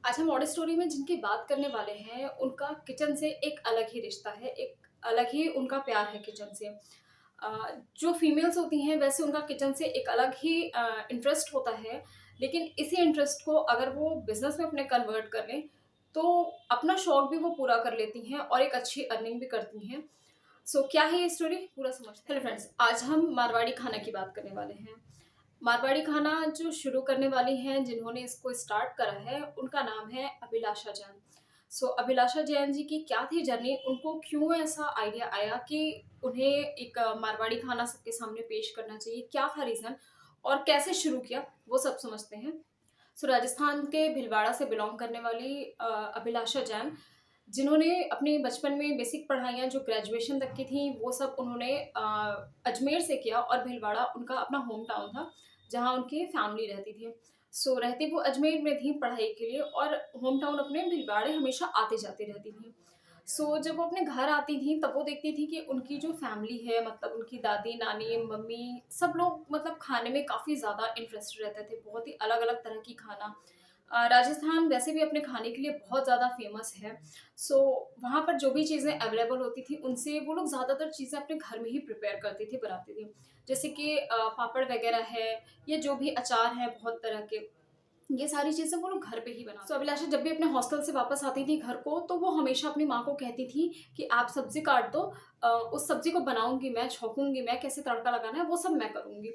आज हम audio story में जिनकी बात करने वाले हैं, उनका किचन से एक अलग ही रिश्ता है, एक अलग ही उनका प्यार है किचन से। जो फीमेल्स होती हैं वैसे उनका किचन से एक अलग ही इंटरेस्ट होता है, लेकिन इसी इंटरेस्ट को अगर वो बिज़नेस में अपने कन्वर्ट कर लें, तो अपना शौक भी वो पूरा कर लेती हैं और एक अच्छी अर्निंग भी करती हैं। क्या है ये स्टोरी पूरा समझते हैं। हेलो फ्रेंड्स, आज हम मारवाड़ी खाना की बात करने वाले हैं। मारवाड़ी खाना जो शुरू करने वाली हैं, जिन्होंने इसको स्टार्ट करा है, उनका नाम है अभिलाषा जैन। अभिलाषा जैन जी की क्या थी जर्नी, उनको क्यों ऐसा आइडिया आया कि उन्हें एक मारवाड़ी खाना सबके सामने पेश करना चाहिए, क्या था रीज़न और कैसे शुरू किया, वो सब समझते हैं। राजस्थान के भीलवाड़ा से बिलॉन्ग करने वाली अभिलाषा जैन, जिन्होंने अपने बचपन में बेसिक पढ़ाइयाँ जो ग्रेजुएशन तक की थी, वो सब उन्होंने अजमेर से किया और भीलवाड़ा उनका अपना होम टाउन था, जहाँ उनकी फैमिली रहती थी। रहती वो अजमेर में थी पढ़ाई के लिए और होम टाउन अपने भीलवाड़े हमेशा आती-जाती रहती थी। जब वो अपने घर आती थीं, तब वो देखती थी कि उनकी जो फैमिली है, मतलब उनकी दादी, नानी, मम्मी, सब लोग मतलब खाने में काफ़ी ज़्यादा इंटरेस्टेड रहते थे, बहुत ही अलग-अलग तरह की खाना। राजस्थान वैसे भी अपने खाने के लिए बहुत ज़्यादा फ़ेमस है। सो वहाँ पर जो भी चीज़ें अवेलेबल होती थी, उनसे वो लोग ज़्यादातर चीज़ें अपने घर में ही प्रिपेयर करती थी, बनाती थी। जैसे कि पापड़ वगैरह है या जो भी अचार हैं बहुत तरह के, ये सारी चीज़ें वो लोग घर पे ही बनाते। अभिलाषा जब भी अपने हॉस्टल से वापस आती थी घर को, तो वो हमेशा अपनी माँ को कहती थी कि आप सब्ज़ी काट दो, उस सब्ज़ी को बनाऊँगी मैं, छौंकूँगी मैं, कैसे तड़का लगाना है वो सब मैं करूँगी।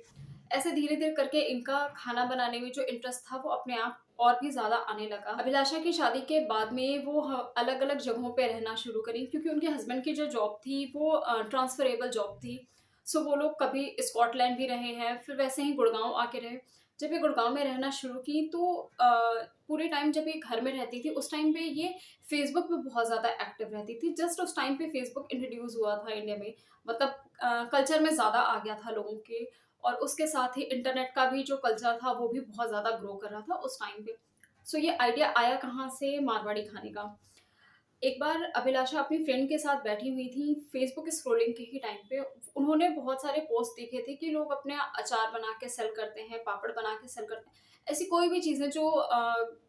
ऐसे धीरे-धीरे करके इनका खाना बनाने में जो इंटरेस्ट था वो अपने आप और भी ज़्यादा आने लगा। अभिलाषा की शादी के बाद में वो ह अलग-अलग जगहों पे रहना शुरू करी, क्योंकि उनके हस्बैंड की जो जॉब थी वो ट्रांसफरेबल जॉब थी। वो लोग कभी स्कॉटलैंड भी रहे हैं, फिर वैसे ही गुड़गाँव आके रहे। जब ये गुड़गाँव में रहना शुरू की, तो पूरे टाइम जब ये घर में रहती थी, उस टाइम पे ये फ़ेसबुक पे बहुत ज़्यादा एक्टिव रहती थी। जस्ट उस टाइम पे फ़ेसबुक इंट्रोड्यूस हुआ था इंडिया में, मतलब कल्चर में ज़्यादा आ गया था लोगों के, और उसके साथ ही इंटरनेट का भी जो कल्चर था वो भी बहुत ज़्यादा ग्रो कर रहा था उस टाइम पे। ये आइडिया आया कहाँ से, मारवाड़ी खाने का। एक बार अभिलाषा अपनी फ्रेंड के साथ बैठी हुई थी, फेसबुक स्क्रॉलिंग के ही टाइम पे उन्होंने बहुत सारे पोस्ट देखे थे कि लोग अपने अचार बना के सेल करते हैं, पापड़ बना के सेल करते हैं। ऐसी कोई भी चीज़ें जो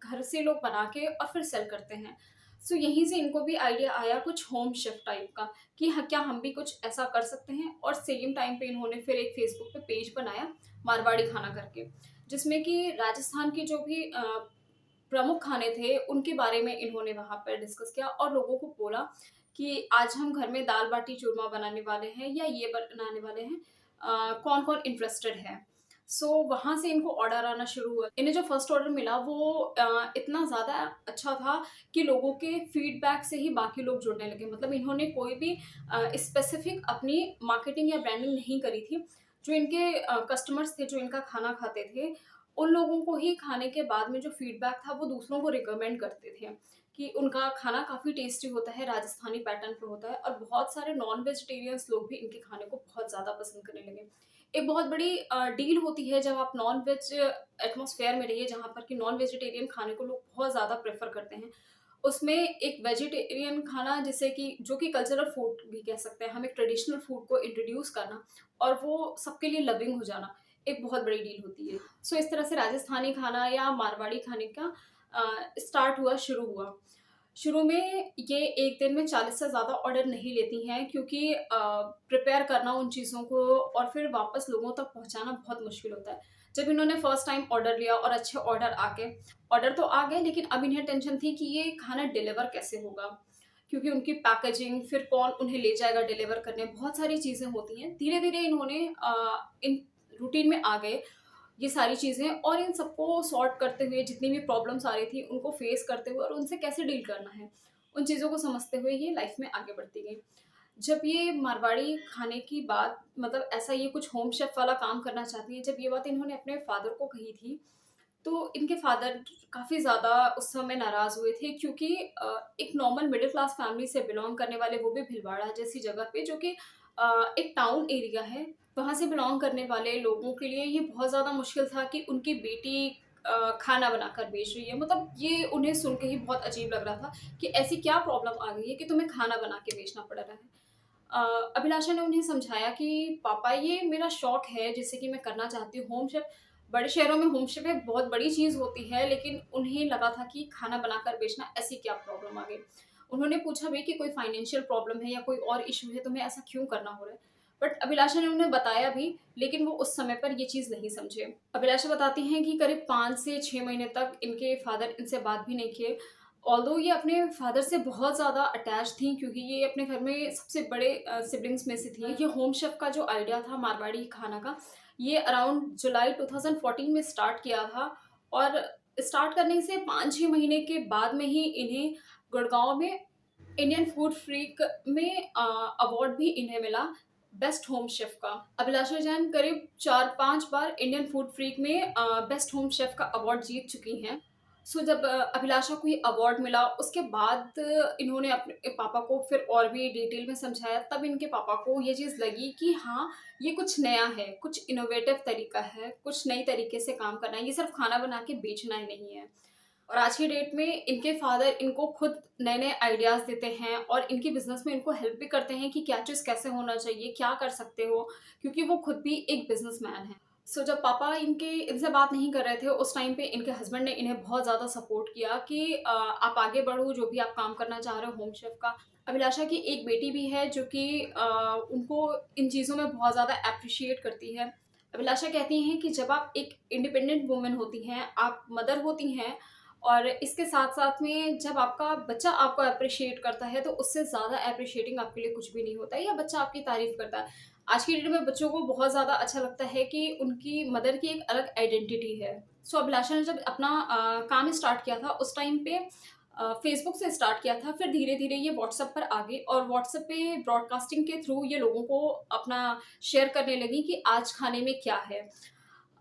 घर से लोग बना के और फिर सेल करते हैं। यहीं से इनको भी आइडिया आया कुछ होम शेफ टाइप का, कि ह क्या हम भी कुछ ऐसा कर सकते हैं, और सेम टाइम पे इन्होंने फिर एक फेसबुक पे पेज बनाया मारवाड़ी खाना करके, जिसमें कि राजस्थान की जो भी प्रमुख खाने थे, उनके बारे में इन्होंने वहाँ पर डिस्कस किया और लोगों को बोला कि आज हम घर में दाल-बाटी चूरमा बनाने वाले हैं या ये बनाने वाले हैं, कौन-कौन इंटरेस्टेड है? वहाँ से इनको ऑर्डर आना शुरू हुआ। इन्हें जो फर्स्ट ऑर्डर मिला वो इतना ज़्यादा अच्छा था कि लोगों के फीडबैक से ही बाकी लोग जुड़ने लगे। मतलब इन्होंने कोई भी स्पेसिफिक अपनी मार्केटिंग या ब्रांडिंग नहीं करी थी। जो इनके कस्टमर्स थे, जो इनका खाना खाते थे, उन लोगों को ही खाने के बाद में जो फीडबैक था वो दूसरों को रिकमेंड करते थे कि उनका खाना काफ़ी टेस्टी होता है, राजस्थानी पैटर्न पे होता है, और बहुत सारे नॉन वेजिटेरियंस लोग भी इनके खाने को बहुत ज़्यादा पसंद करने लगे। एक बहुत बड़ी डील होती है जब आप नॉन वेज एटमॉस्फेयर में रहिए, जहाँ पर कि नॉन वेजिटेरियन खाने को लोग बहुत ज़्यादा प्रेफ़र करते हैं। उसमें एक वेजिटेरियन खाना, जिसे कि जो कि कल्चरल फूड भी कह सकते हैं हम, एक ट्रेडिशनल फूड को इंट्रोड्यूस करना और वो सबके लिए लविंग हो जाना, एक बहुत बड़ी डील होती है। इस तरह से राजस्थानी खाना या मारवाड़ी खाने का स्टार्ट हुआ, शुरू हुआ। शुरू में ये 1 दिन में 40 से ज़्यादा ऑर्डर नहीं लेती हैं, क्योंकि प्रिपेयर करना उन चीज़ों को और फिर वापस लोगों तक पहुँचाना बहुत मुश्किल होता है। जब इन्होंने फर्स्ट टाइम ऑर्डर लिया और अच्छे ऑर्डर तो आ गए, लेकिन अब इन्हें टेंशन थी कि ये खाना डिलीवर कैसे होगा? क्योंकि उनकी पैकेजिंग, फिर कौन उन्हें ले जाएगा डिलीवर करने, बहुत सारी चीज़ें होती हैं। धीरे-धीरे इन्होंने इन रूटीन में आ गए ये सारी चीज़ें, और इन सबको सॉर्ट करते हुए, जितनी भी प्रॉब्लम्स आ रही थी, उनको फेस करते हुए और उनसे कैसे डील करना है, उन चीज़ों को समझते हुए ये लाइफ में आगे बढ़ती गई। जब ये मारवाड़ी खाने की बात, मतलब ऐसा ये कुछ होम शेफ वाला काम करना चाहती हैं, जब ये बात इन्होंने अपने फादर को कही थी, तो इनके फादर काफ़ी ज़्यादा उस समय नाराज़ हुए थे, क्योंकि एक नॉर्मल मिडल क्लास फैमिली से बिलॉन्ग करने वाले, वो भी भीलवाड़ा जैसी जगह पे, जो कि एक टाउन एरिया है, वहाँ से बिलॉन्ग करने वाले लोगों के लिए ये बहुत ज़्यादा मुश्किल था कि उनकी बेटी खाना बनाकर बेच रही है। मतलब ये उन्हें सुन के ही बहुत अजीब लग रहा था कि ऐसी क्या प्रॉब्लम आ गई है कि तुम्हें खाना बना के बेचना पड़ रहा है। अभिलाषा ने उन्हें समझाया कि पापा, ये मेरा शौक है जिसे कि मैं करना चाहती हूँ, होम शेफ, बड़े शहरों में होम शेफ एक बहुत बड़ी चीज़ होती है, लेकिन उन्हें लगा था कि खाना बनाकर बेचना, ऐसी क्या प्रॉब्लम आ गई। उन्होंने पूछा भी कि कोई फाइनेंशियल प्रॉब्लम है या कोई और इश्यू है, तुम्हें ऐसा क्यों करना हो रहा है? बट अभिलाषा ने उन्हें बताया भी, लेकिन वो उस समय पर ये चीज़ नहीं समझे। अभिलाषा बताती हैं कि करीब 5 से 6 महीने तक इनके फादर इनसे बात भी नहीं किए। ऑल्दो ये अपने फादर से बहुत ज़्यादा अटैच थीं, क्योंकि ये अपने घर में सबसे बड़े सिबलिंग्स में से थी। ये होम शेफ का जो आइडिया था मारवाड़ी खाना का, ये अराउंड जुलाई 2014 में स्टार्ट किया था, और स्टार्ट करने से 5-6 महीने के बाद में ही इन्हें गुड़गाँव में इंडियन फूड फ्रीक में अवार्ड भी इन्हें मिला, बेस्ट होम शेफ का। अभिलाषा जैन करीब 4-5 बार इंडियन फूड फ्रीक में बेस्ट होम शेफ का अवार्ड जीत चुकी हैं। सो जब अभिलाषा को ये अवार्ड मिला, उसके बाद इन्होंने अपने पापा को फिर और भी डिटेल में समझाया, तब इनके पापा को ये चीज़ लगी कि हाँ, ये कुछ नया है, कुछ इनोवेटिव तरीका है, कुछ नई तरीके से काम करना है, ये सिर्फ खाना बना के बेचना ही नहीं है। और आज की डेट में इनके फादर इनको खुद नए-नए आइडियाज़ देते हैं, और इनकी बिज़नेस में इनको हेल्प भी करते हैं कि क्या चीज़ कैसे होना चाहिए, क्या कर सकते हो, क्योंकि वो खुद भी एक बिज़नेसमैन हैं। सो जब पापा इनके इनसे बात नहीं कर रहे थे, उस टाइम पे इनके हस्बैंड ने इन्हें बहुत ज़्यादा सपोर्ट किया कि आप आगे बढ़ो, जो भी आप काम करना चाह रहे हो होम शेफ का। अभिलाषा की एक बेटी भी है जो कि उनको इन चीज़ों में बहुत ज़्यादा एप्रिशिएट करती है। अभिलाषा कहती हैं कि जब आप एक इंडिपेंडेंट वुमन होती हैं, आप मदर होती हैं, और इसके साथ-साथ में जब आपका बच्चा आपको एप्रिशिएट करता है, तो उससे ज़्यादा एप्रिशिएटिंग आपके लिए कुछ भी नहीं होता है, या बच्चा आपकी तारीफ़ करता है। आज की डेट में बच्चों को बहुत ज़्यादा अच्छा लगता है कि उनकी मदर की एक अलग आइडेंटिटी है। सो अभिलाषा ने जब अपना काम स्टार्ट किया था, उस टाइम पे फ़ेसबुक से स्टार्ट किया था, फिर धीरे-धीरे ये व्हाट्सएप पर आ गई, और व्हाट्सएप पे ब्रॉडकास्टिंग के थ्रू ये लोगों को अपना शेयर करने लगी कि आज खाने में क्या है।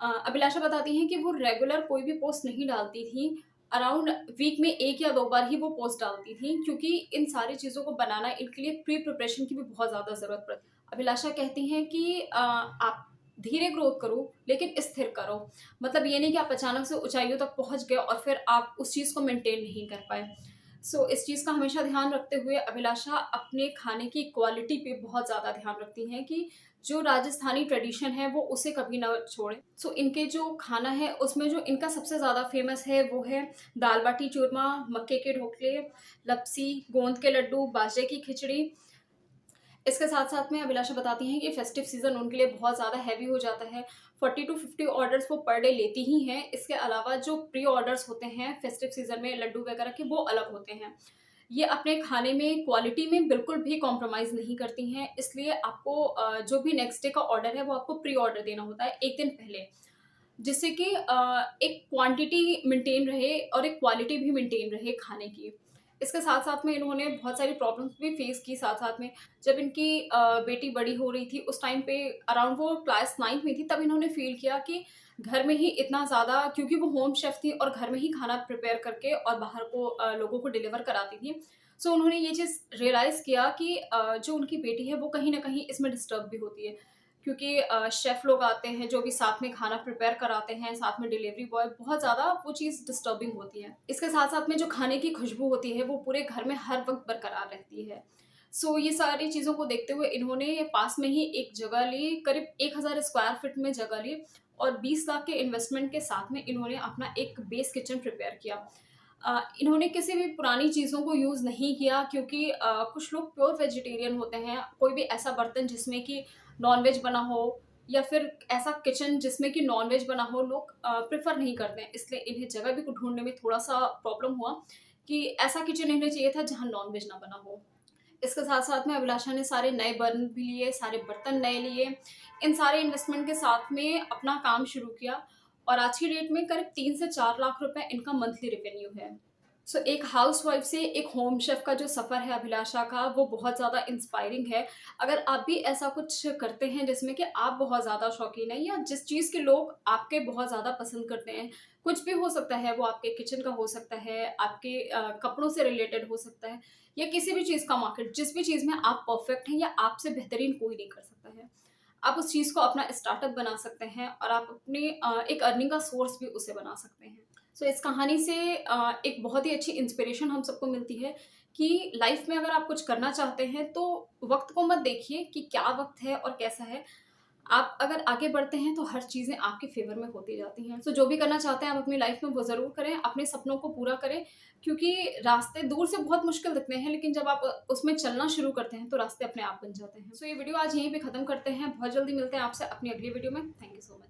अभिलाषा बताती हैं कि वो रेगुलर कोई भी पोस्ट नहीं डालती थी, अराउंड वीक में 1 या 2 बार ही वो पोस्ट डालती थी, क्योंकि इन सारी चीज़ों को बनाना इनके लिए प्री प्रिपरेशन की भी बहुत ज़्यादा ज़रूरत पड़ती है। अभिलाषा कहती हैं कि आप धीरे ग्रोथ करो, लेकिन स्थिर करो। मतलब ये नहीं कि आप अचानक से ऊँचाइयों तक पहुँच गए और फिर आप उस चीज़ को मेंटेन नहीं कर पाए। सो इस चीज़ का हमेशा ध्यान रखते हुए अभिलाषा अपने खाने की क्वालिटी पे बहुत ज़्यादा ध्यान रखती हैं कि जो राजस्थानी ट्रेडिशन है वो उसे कभी ना छोड़ें। सो इनके जो खाना है उसमें जो इनका सबसे ज़्यादा फ़ेमस है वो है दाल बाटी चूरमा, मक्के के ढोकले, लपसी, गोंद के लड्डू, बाजरे की खिचड़ी। इसके साथ-साथ में अभिलाषा बताती हैं कि फेस्टिव सीज़न उनके लिए बहुत ज़्यादा हेवी हो जाता है। 40 टू 50 ऑर्डर्स वो पर डे लेती ही हैं। इसके अलावा जो प्री ऑर्डर्स होते हैं फेस्टिव सीज़न में लड्डू वगैरह के, वो अलग होते हैं। ये अपने खाने में क्वालिटी में बिल्कुल भी कॉम्प्रोमाइज़ नहीं करती हैं, इसलिए आपको जो भी नेक्स्ट डे का ऑर्डर है वो आपको प्री ऑर्डर देना होता है 1 दिन पहले। जिससे कि एक क्वांटिटी मेंटेन रहे और एक क्वालिटी भी मेंटेन रहे खाने की। इसके साथ-साथ में इन्होंने बहुत सारी प्रॉब्लम्स भी फेस की साथ-साथ में। जब इनकी बेटी बड़ी हो रही थी, उस टाइम पे अराउंड वो क्लास 9th में थी, तब इन्होंने फ़ील किया कि घर में ही इतना ज़्यादा, क्योंकि वो होम शेफ़ थी और घर में ही खाना प्रिपेयर करके और बाहर को लोगों को डिलीवर कराती थी। सो उन्होंने ये चीज़ रियलाइज़ किया कि जो उनकी बेटी है वो कहीं न कहीं इसमें डिस्टर्ब भी होती है। क्योंकि शेफ़ लोग आते हैं जो भी साथ में खाना प्रिपेयर कराते हैं, साथ में डिलीवरी बॉय, बहुत ज़्यादा वो चीज़ डिस्टर्बिंग होती है। इसके साथ-साथ में जो खाने की खुशबू होती है वो पूरे घर में हर वक़्त बरकरार रहती है। सो ये सारी चीज़ों को देखते हुए इन्होंने पास में ही एक जगह ली, करीब 1000 स्क्वायर फीट में जगह ली, और 20 लाख के इन्वेस्टमेंट के साथ में इन्होंने अपना एक बेस किचन प्रिपेयर किया। इन्होंने किसी भी पुरानी चीज़ों को यूज़ नहीं किया, क्योंकि कुछ लोग प्योर वेजिटेरियन होते हैं, कोई भी ऐसा बर्तन जिसमें कि नॉन-वेज बना हो या फिर ऐसा किचन जिसमें कि नॉन-वेज बना हो, लोग प्रेफ़र नहीं करते हैं। इसलिए इन्हें जगह भी ढूँढने में थोड़ा-सा प्रॉब्लम हुआ कि ऐसा किचन इन्हें चाहिए था जहाँ नॉन-वेज ना बना हो। इसके साथ-साथ में अभिलाषा ने सारे नए बर्न भी लिए, सारे बर्तन नए लिए। इन सारे इन्वेस्टमेंट के साथ में अपना काम शुरू किया, और आज की डेट में करीब 3 से 4 लाख रुपए इनका मंथली रेवेन्यू है। सो एक हाउसवाइफ से एक होम शेफ का जो सफ़र है अभिलाषा का, वो बहुत ज़्यादा इंस्पायरिंग है। अगर आप भी ऐसा कुछ करते हैं जिसमें कि आप बहुत ज़्यादा शौकीन हैं, या जिस चीज़ के लोग आपके बहुत ज़्यादा पसंद करते हैं, कुछ भी हो सकता है, वो आपके किचन का हो सकता है, आपके कपड़ों से रिलेटेड हो सकता है, या किसी भी चीज़ का मार्केट, जिस भी चीज़ में आप परफेक्ट हैं या आपसे बेहतरीन कोई नहीं कर सकता है। आप उस चीज़ को अपना स्टार्टअप बना सकते हैं, और आप अपने एक अर्निंग का सोर्स भी उसे बना सकते हैं। सो इस कहानी से एक बहुत ही अच्छी इंस्पिरेशन हम सबको मिलती है कि लाइफ में अगर आप कुछ करना चाहते हैं तो वक़्त को मत देखिए कि क्या वक़्त है और कैसा है। आप अगर आगे बढ़ते हैं तो हर चीज़ें आपके फ़ेवर में होती जाती हैं। सो जो भी करना चाहते हैं आप अपनी लाइफ़ में वो ज़रूर करें, अपने सपनों को पूरा करें, क्योंकि रास्ते दूर से बहुत मुश्किल दिखते हैं, लेकिन जब आप उसमें चलना शुरू करते हैं तो रास्ते अपने आप बन जाते हैं। सो ये वीडियो आज यहीं पे ख़त्म करते हैं। बहुत जल्दी मिलते हैं आपसे अपनी अगली वीडियो में। Thank you so much.